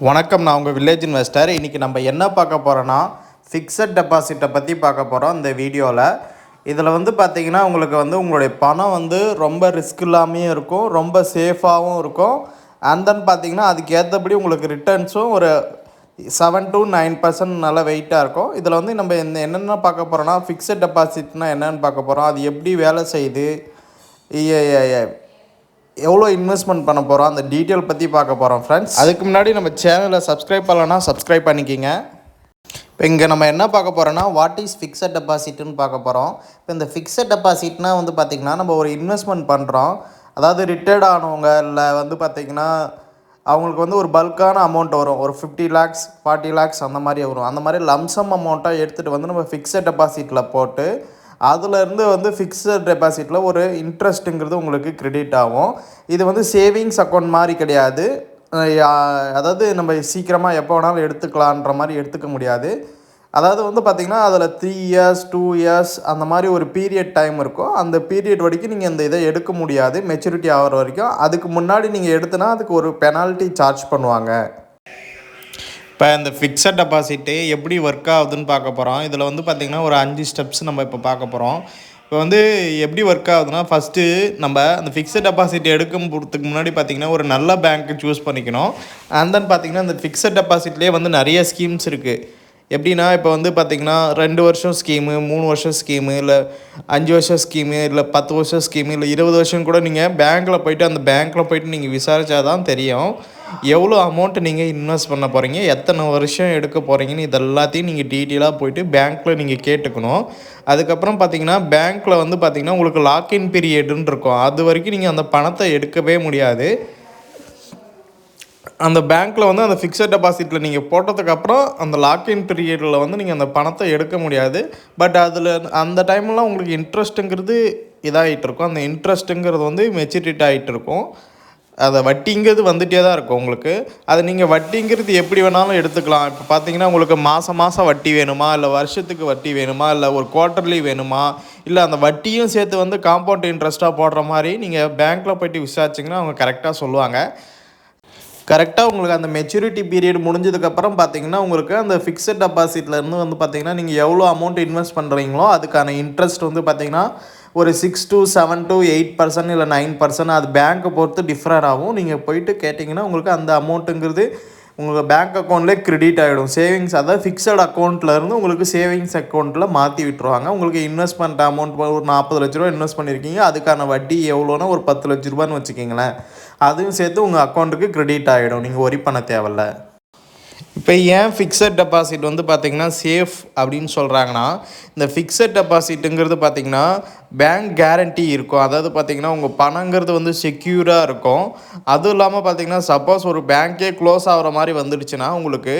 வணக்கம், நான் உங்கள் வில்லேஜ் இன்வெஸ்டர். இன்றைக்கி நம்ம என்ன பார்க்க போகிறோன்னா, ஃபிக்ஸட் டெபாசிட்டை பற்றி பார்க்க போகிறோம் இந்த வீடியோவில். இதில் பார்த்திங்கன்னா உங்களுக்கு உங்களுடைய பணம் ரொம்ப ரிஸ்க் இல்லாமையும் இருக்கும், ரொம்ப சேஃபாகவும் இருக்கும். அண்ட் தென் பார்த்திங்கன்னா அதுக்கு ஏற்றபடி உங்களுக்கு ரிட்டர்ன்ஸும் ஒரு 7 to 9% நல்ல வெயிட்டாக இருக்கும். இதில் நம்ம என்னென்ன பார்க்க போகிறோன்னா, ஃபிக்ஸட் டெபாசிட்னால் என்னென்னு பார்க்க போகிறோம், அது எப்படி வேலை செய்யுது, எவ்வளோ இன்வெஸ்ட்மெண்ட் பண்ண போகிறோம், அந்த டீட்டெயில் பற்றி பார்க்க போகிறோம் ஃப்ரெண்ட்ஸ். அதுக்கு முன்னாடி நம்ம சேனலை சப்ஸ்கிரைப் பண்ணலன்னா சப்ஸ்கிரைப் பண்ணிக்கிங்க. இப்போ இங்கே நம்ம என்ன பார்க்க போகிறோன்னா, வாட் இஸ் ஃபிக்ஸட் டெபாசிட்னு பார்க்க போகிறோம். இப்போ இந்த ஃபிக்ஸட் டெபாசிட்னால் பார்த்திங்கன்னா நம்ம ஒரு இன்வெஸ்ட்மெண்ட் பண்ணுறோம். அதாவது ரிட்டையர்ட் ஆனவங்க இல்லை பார்த்திங்கன்னா அவங்களுக்கு ஒரு பல்கான அமௌண்ட் வரும், ஒரு 50 lakhs 40 lakhs அந்த மாதிரி வரும். அந்த மாதிரி லம்சம் அமௌண்ட்டாக எடுத்துகிட்டு நம்ம ஃபிக்ஸட் டெபாசிட்டில் போட்டு அதுலேருந்து ஃபிக்ஸட் டெபாசிட்டில் ஒரு இன்ட்ரெஸ்ட்டுங்கிறது உங்களுக்கு கிரெடிட் ஆகும். இது சேவிங்ஸ் அக்கௌண்ட் மாதிரி கிடையாது. அதாவது நம்ம சீக்கிரமாக எப்போ வேணாலும் எடுத்துக்கலான்ற மாதிரி எடுத்துக்க முடியாது. அதாவது பார்த்திங்கன்னா அதில் 3 years 2 years அந்த மாதிரி ஒரு பீரியட் டைம் இருக்கும். அந்த பீரியட் வரைக்கும் நீங்கள் இந்த இதை எடுக்க முடியாது, மெச்சூரிட்டி ஆகிற வரைக்கும். அதுக்கு முன்னாடி நீங்கள் எடுத்தனா அதுக்கு ஒரு பெனால்ட்டி சார்ஜ் பண்ணுவாங்க. இப்போ இந்த ஃபிக்ஸட் டெபாசிட்டு எப்படி ஒர்க் ஆகுதுன்னு பார்க்க போகிறோம். இதில் பார்த்திங்கன்னா ஒரு 5 ஸ்டெப்ஸ் நம்ம இப்போ பார்க்க போகிறோம். இப்போ எப்படி ஒர்க் ஆகுதுன்னா, ஃபஸ்ட்டு நம்ம அந்த ஃபிக்ஸட் டெபாசிட் எடுக்கும் போகிறதுக்கு முன்னாடி பார்த்திங்கன்னா ஒரு நல்ல பேங்க்கு சூஸ் பண்ணிக்கணும். அண்ட் தென் பார்த்திங்கன்னா இந்த ஃபிக்ஸட் டெபாசிட்லேயே நிறைய ஸ்கீம்ஸ் இருக்குது. எப்படின்னா இப்போ பார்த்திங்கன்னா 2 வருஷம் ஸ்கீமு, 3 வருஷம் ஸ்கீமு, இல்லை 5 வருஷம் ஸ்கீமு, இல்லை 10 வருஷம் ஸ்கீமு, இல்லை 20 வருஷம் கூட நீங்கள் பேங்க்கில் போய்ட்டு அந்த பேங்க்கில் போய்ட்டு நீங்கள் விசாரித்தா தான் தெரியும் எவ்வளோ அமௌண்ட்டு நீங்கள் இன்வெஸ்ட் பண்ண போகிறீங்க, எத்தனை வருஷம் எடுக்க போகிறீங்கன்னு இது எல்லாத்தையும் நீங்கள் டீட்டெயிலாக போய்ட்டு பேங்க்கில் நீங்கள் கேட்டுக்கணும். அதுக்கப்புறம் பார்த்திங்கன்னா பேங்க்கில் பார்த்திங்கன்னா உங்களுக்கு லாக்இன் பீரியடுன்னு இருக்கும். அது வரைக்கும் நீங்கள் அந்த பணத்தை எடுக்கவே முடியாது. அந்த பேங்க்கில் அந்த ஃபிக்ஸட் டெபாசிட்டில் நீங்கள் போட்டதுக்கப்புறம் அந்த லாக்இன் பீரியடில் நீங்கள் அந்த பணத்தை எடுக்க முடியாது. பட் அதில் அந்த டைம்லாம் உங்களுக்கு இன்ட்ரெஸ்ட்டுங்கிறது இதாகிட்டு இருக்கும். அந்த இன்ட்ரெஸ்ட்டுங்கிறது மெச்சூரிட்டி ஆகிட்டு இருக்கும். அதை வட்டிங்கிறது வந்துகிட்டே தான் இருக்கும் உங்களுக்கு. அதை நீங்கள் வட்டிங்கிறது எப்படி வேணாலும் எடுத்துக்கலாம். இப்போ பார்த்தீங்கன்னா உங்களுக்கு மாதம் வட்டி வேணுமா, இல்லை வருஷத்துக்கு வட்டி வேணுமா, இல்லை ஒரு குவார்ட்டர்லி வேணுமா, இல்லை அந்த வட்டியும் சேர்த்து காம்பவுண்ட் இன்ட்ரெஸ்ட்டாக போடுற மாதிரி நீங்கள் பேங்க்கில் போய்ட்டு விசாரிச்சிங்கன்னா அவங்க கரெக்டாக சொல்லுவாங்க. கரெக்டாக உங்களுக்கு அந்த மெச்சூரிட்டி பீரியட் முடிஞ்சதுக்கப்புறம் பார்த்திங்கன்னா உங்களுக்கு அந்த ஃபிக்ஸட் டெபாசிட்லேருந்து பார்த்திங்கன்னா நீங்கள் எவ்வளோ அமௌண்ட் இன்வெஸ்ட் பண்ணுறீங்களோ அதுக்கான இன்ட்ரெஸ்ட் பார்த்திங்கன்னா ஒரு 6 to 7 to 8% இல்லை 9% அது பேங்க்கை பொறுத்து டிஃப்ரெண்ட் ஆகும். நீங்கள் போயிட்டு கேட்டிங்கன்னா உங்களுக்கு அந்த அமௌண்ட்டுங்கிறது உங்களுக்கு பேங்க் அக்கௌண்ட்லேயே கிரெடிட் ஆகிடும். சேவிங்ஸ், அதாவது ஃபிக்ஸட் அக்கௌண்ட்லேருந்து உங்களுக்கு சேவிங்ஸ் அக்கௌண்ட்டில் மாற்றி விட்டுருவாங்க. உங்களுக்கு இன்வெஸ்ட்மெண்ட் அமௌண்ட் ஒரு 40 லட்ச ரூபா இன்வெஸ்ட் பண்ணியிருக்கீங்க, அதுக்கான வட்டி எவ்வளோன்னா ஒரு 10 லட்ச ரூபான்னு வச்சுக்கிங்களேன். அதுவும் சேர்த்து உங்கள் அக்கௌண்ட்டுக்கு கிரெடிட் ஆகிடும், நீங்கள் ஒரி பண்ண தேவையில்ல. இப்போ ஏன் ஃபிக்ஸட் டெபாசிட் பார்த்திங்கன்னா சேஃப் அப்படின்னு சொல்கிறாங்கன்னா, இந்த ஃபிக்ஸட் டெபாசிட்டுங்கிறது பார்த்திங்கன்னா பேங்க் கேரண்டி இருக்கும். அதாவது பார்த்திங்கன்னா உங்கள் பணங்கிறது செக்யூராக இருக்கும். அதுவும் இல்லாமல் பார்த்திங்கன்னா சப்போஸ் ஒரு பேங்க்கே க்ளோஸ் ஆகிற மாதிரி வந்துடுச்சுன்னா உங்களுக்கு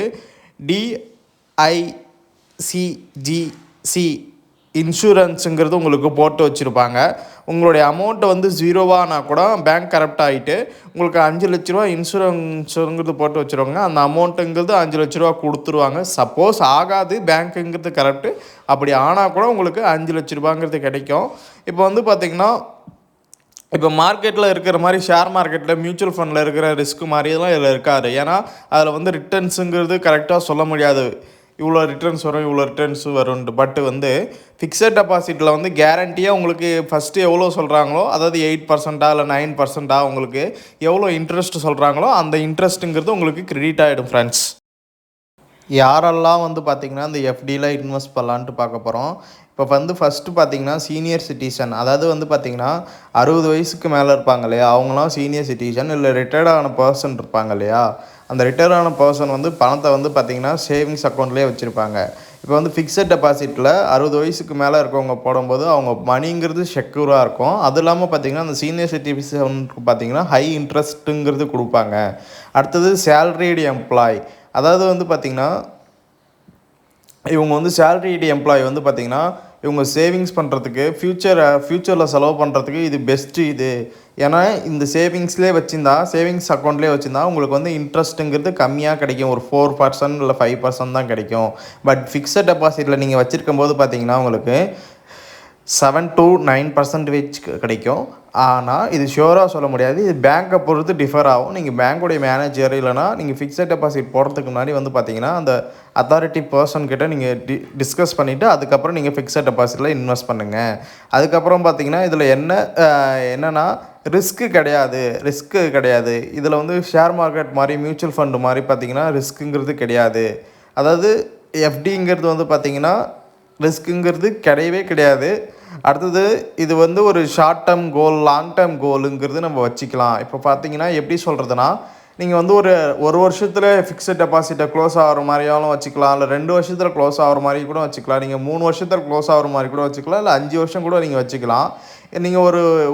DICGC இன்சூரன்ஸுங்கிறது உங்களுக்கு போட்டு வச்சுருப்பாங்க. உங்களுடைய அமௌண்ட்டை ஜீரோவானா கூட பேங்க் கரெக்ட் ஆகிட்டு உங்களுக்கு 5 லட்ச ரூபா இன்சூரன்ஸுங்கிறது போட்டு வச்சுருவாங்க. அந்த அமௌண்ட்டுங்கிறது 5 லட்ச ரூபா கொடுத்துருவாங்க. சப்போஸ் ஆகாது பேங்க்குங்கிறது கரெக்டு, அப்படி ஆனால் கூட உங்களுக்கு 5 லட்ச ரூபாங்கிறது கிடைக்கும். இப்போ பார்த்திங்கன்னா இப்போ மார்க்கெட்டில் இருக்கிற மாதிரி ஷேர் மார்க்கெட்டில் மியூச்சுவல் ஃபண்டில் இருக்கிற ரிஸ்க் மாதிரியெல்லாம் இதில் இருக்காது. ஏன்னா அதில் ரிட்டர்ன்ஸுங்கிறது கரெக்டாக சொல்ல முடியாது, இவ்வளோ ரிட்டர்ன்ஸ் வரும் இவ்வளோ ரிட்டர்ன்ஸ் வரும்ன்ட்டு. பட் ஃபிக்ஸட் டெபாசிட்டில் கேரண்டியாக உங்களுக்கு ஃபஸ்ட்டு எவ்வளோ சொல்கிறாங்களோ, அதாவது 8% இல்லை 9% உங்களுக்கு எவ்வளோ இன்ட்ரெஸ்ட் சொல்கிறாங்களோ அந்த இன்ட்ரெஸ்ட்டுங்கிறது உங்களுக்கு கிரெடிட் ஆகிடும் ஃப்ரெண்ட்ஸ். யாரெல்லாம் பார்த்திங்கன்னா இந்த எஃப்டியில் இன்வெஸ்ட் பண்ணலான்ட்டு பார்க்க போகிறோம். இப்போ ஃபஸ்ட்டு பார்த்திங்கன்னா சீனியர் சிட்டிசன், அதாவது பார்த்திங்கன்னா 60 வயசுக்கு மேலே இருப்பாங்க இல்லையா, அவங்களாம் சீனியர் சிட்டிசன். இல்லை ரிட்டையர்ட் ஆன பர்சன் இருப்பாங்க இல்லையா, அந்த ரிட்டையர் ஆன பர்சன் பணத்தை பார்த்திங்கன்னா சேவிங்ஸ் அக்கௌண்ட்லேயே வச்சுருப்பாங்க. இப்போ ஃபிக்ஸட் டெபாசிட்டில் 60 வயசுக்கு மேலே இருக்கவங்க போடும்போது அவங்க மணிங்கிறது செக்யூராக இருக்கும். அது இல்லாமல் பார்த்திங்கன்னா அந்த சீனியர் சிட்டிசனுக்கு பார்த்திங்கன்னா ஹை இன்ட்ரெஸ்ட்டுங்கிறது கொடுப்பாங்க. அடுத்தது சேலரிடு எம்ப்ளாய், அதாவது பார்த்திங்கன்னா இவங்க சேலரிடு எம்ப்ளாய் பார்த்திங்கன்னா இவங்க சேவிங்ஸ் பண்ணுறதுக்கு ஃப்யூச்சரில் செலவு பண்ணுறதுக்கு இது பெஸ்ட்டு இது. ஏன்னா இந்த சேவிங்ஸ்லேயே வச்சுருந்தா, சேவிங்ஸ் அக்கௌண்ட்லேயே வச்சுருந்தா உங்களுக்கு இன்ட்ரெஸ்ட்டுங்கிறது கம்மியாக கிடைக்கும், ஒரு 4% இல்லை 5% தான் கிடைக்கும். பட் ஃபிக்ஸட் டெபாசிட்டில் நீங்கள் வச்சுருக்கும் போது பார்த்திங்கன்னா உங்களுக்கு 7 to 9% கிடைக்கும். ஆனால் இது ஷியோராக சொல்ல முடியாது. இது பேங்க்கை பொறுத்து டிஃபர் ஆகும். நீங்கள் பேங்க்குடைய மேனேஜர் இல்லைனா நீங்கள் ஃபிக்ஸட் டெபாசிட் போடுறதுக்கு முன்னாடி வந்து பார்த்தீங்கன்னா அந்த அத்தாரிட்டி பர்சன் கிட்ட நீங்கள் டிஸ்கஸ் பண்ணிவிட்டு அதுக்கப்புறம் நீங்கள் ஃபிக்ஸட் டெபாசிட்டில் இன்வெஸ்ட் பண்ணுங்கள். அதுக்கப்புறம் பார்த்தீங்கன்னா இதில் என்னென்னா ரிஸ்க்கு கிடையாது. இதில் வந்து ஷேர் மார்க்கெட் மாதிரி மியூச்சுவல் ஃபண்டு மாதிரி பார்த்தீங்கன்னா ரிஸ்க்குங்கிறது கிடையாது. அதாவது எஃப்டிங்கிறது வந்து பார்த்தீங்கன்னா ரிஸ்க்குங்கிறது கிடையாது. அடுத்தது இது வந்து ஒரு short term goal, long term கோலுங்கிறது நம்ம வச்சுக்கலாம். இப்போ பார்த்தீங்கன்னா எப்படி சொல்கிறதுனா, நீங்கள் வந்து ஒரு வருஷத்தில் ஃபிக்ஸட் டெபாசிட்டை க்ளோஸ் ஆகிற மாதிரியாலும் வச்சுக்கலாம், இல்லை 2 வருஷத்தில் க்ளோஸ் ஆகிற மாதிரி கூட வச்சுக்கலாம், நீங்கள் 3 வருஷத்தில் க்ளோஸ் ஆகிற மாதிரி கூட வச்சுக்கலாம், இல்லை 5 வருஷம் கூட நீங்கள் வச்சுக்கலாம். நீங்கள்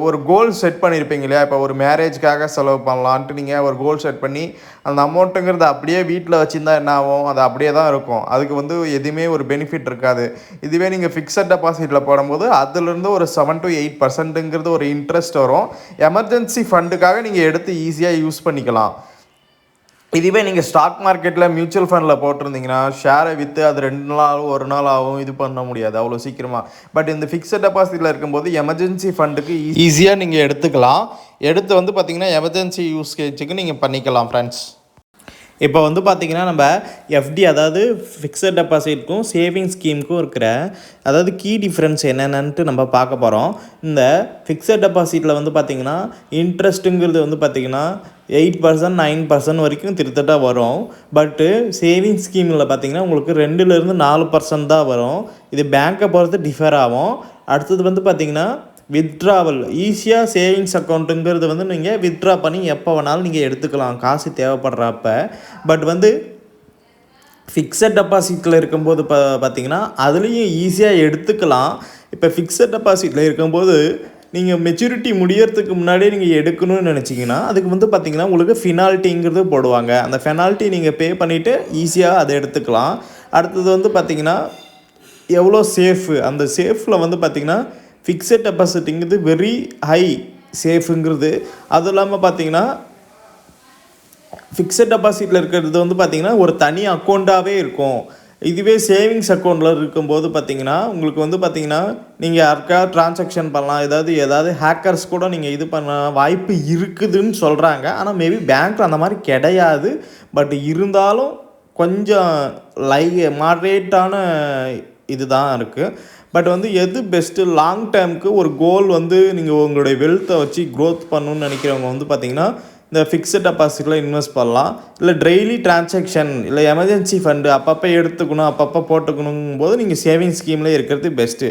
ஒரு கோல் செட் பண்ணியிருப்பீங்க இல்லையா, இப்போ ஒரு மேரேஜ்க்காக செலவு பண்ணலான்ட்டு நீங்கள் ஒரு கோல் செட் பண்ணி அந்த அமௌண்ட்டுங்கிறது அப்படியே வீட்டில் வச்சுருந்தா என்ன ஆகும், அது அப்படியே தான் இருக்கும். அதுக்கு வந்து எதுவுமே ஒரு பெனிஃபிட் இருக்காது. இதுவே நீங்கள் ஃபிக்ஸட் டெபாசிட்டில் போடும்போது அதுலேருந்து ஒரு 7 to 8% ஒரு இன்ட்ரெஸ்ட் வரும். எமர்ஜென்சி ஃபண்டுக்காக நீங்கள் எடுத்து ஈஸியாக யூஸ் பண்ணிக்கலாம். இதுவே நீங்கள் ஸ்டாக் மார்க்கெட்டில் மியூச்சுவல் ஃபண்டில் போட்டிருந்தீங்கன்னா ஷேரை விற்று அது 2 நாள் 1 நாள் ஆகும், இது பண்ண முடியாது அவ்வளோ சீக்கிரமாக. பட் இந்த ஃபிக்ஸட் டெபாசிட்டில் இருக்கும்போது எமர்ஜென்சி ஃபண்டுக்கு ஈஸியாக நீங்கள் எடுத்துக்கலாம். எடுத்து வந்து பார்த்திங்கன்னா எமர்ஜென்சி யூஸ்கேஜுக்கு நீங்கள் பண்ணிக்கலாம் ஃப்ரெண்ட்ஸ். இப்போ வந்து பார்த்திங்கன்னா நம்ம எஃப்டி அதாவது ஃபிக்ஸட் டெபாசிட்க்கும் சேவிங் ஸ்கீமுக்கும் இருக்கிற அதாவது கீ டிஃப்ரென்ஸ் என்னென்னன்ட்டு நம்ம பார்க்க போகிறோம். இந்த ஃபிக்ஸட் டெபாசிட்டில் வந்து பார்த்திங்கன்னா இன்ட்ரெஸ்ட்டுங்கிறது வந்து பார்த்திங்கன்னா 8% 9% வரைக்கும் திருத்தட்டாக வரும். பட்டு சேவிங் ஸ்கீமில் பார்த்திங்கன்னா உங்களுக்கு 2-4% தான் வரும். இது பேங்க்கை பொறுத்து டிஃபர் ஆகும். அடுத்தது வந்து பார்த்திங்கன்னா வித்ட்ராவல் ஈஸியாக சேவிங்ஸ் அக்கௌண்ட்டுங்கிறது வந்து நீங்கள் வித்ட்ரா பண்ணி எப்போ வேணாலும் நீங்கள் எடுத்துக்கலாம் காசு தேவைப்படுறப்ப. பட் வந்து ஃபிக்ஸட் டெபாசிட்டில் இருக்கும்போது பார்த்திங்கன்னா அதுலேயும் ஈஸியாக எடுத்துக்கலாம். இப்போ ஃபிக்ஸட் டெபாசிட்டில் இருக்கும்போது நீங்கள் மெச்சூரிட்டி முடியறதுக்கு முன்னாடியே நீங்கள் எடுக்கணும்னு நினச்சிங்கன்னா அதுக்கு வந்து பார்த்திங்கன்னா உங்களுக்கு ஃபினால்ட்டிங்கிறது போடுவாங்க. அந்த ஃபெனால்ட்டி நீங்கள் பே பண்ணிவிட்டு ஈஸியாக அதை எடுத்துக்கலாம். அடுத்தது வந்து பார்த்திங்கன்னா எவ்வளோ சேஃபு, அந்த சேஃபில் வந்து பார்த்திங்கன்னா ஃபிக்ஸட் டெபாசிட்டுங்கிறது வெரி ஹை சேஃபுங்கிறது. அதுவும் இல்லாமல் பார்த்தீங்கன்னா ஃபிக்ஸட் டெபாசிட்டில் இருக்கிறது வந்து பார்த்திங்கன்னா ஒரு தனி அக்கௌண்ட்டாகவே இருக்கும். இதுவே சேவிங்ஸ் அக்கௌண்ட்டில் இருக்கும்போது பார்த்திங்கன்னா உங்களுக்கு வந்து பார்த்திங்கன்னா நீங்கள் யாருக்கா ட்ரான்சாக்ஷன் பண்ணலாம், ஏதாவது ஹேக்கர்ஸ் கூட நீங்கள் இது பண்ண வாய்ப்பு இருக்குதுன்னு சொல்கிறாங்க. ஆனால் மேபி பேங்க்கில் அந்த மாதிரி கிடையாது. பட் இருந்தாலும் கொஞ்சம் மாட்ரேட்டான இது தான் இருக்குது. பட் வந்து எது பெஸ்ட்டு லாங் டேர்முக்கு ஒரு கோல் வந்து நீங்கள் உங்களுடைய வெல்த்தை வச்சு க்ரோத் பண்ணணுன்னு நினைக்கிறவங்க வந்து பார்த்திங்கன்னா இந்த ஃபிக்ஸட் டெபாசிட்டில் இன்வெஸ்ட் பண்ணலாம். இல்லை டெய்லி ட்ரான்சாக்ஷன் இல்லை எமர்ஜென்சி ஃபண்டு அப்பப்போ எடுத்துக்கணும் அப்பப்போ போட்டுக்கணும் போது நீங்கள் சேவிங் ஸ்கீமில் இருக்கிறது பெஸ்ட்டு.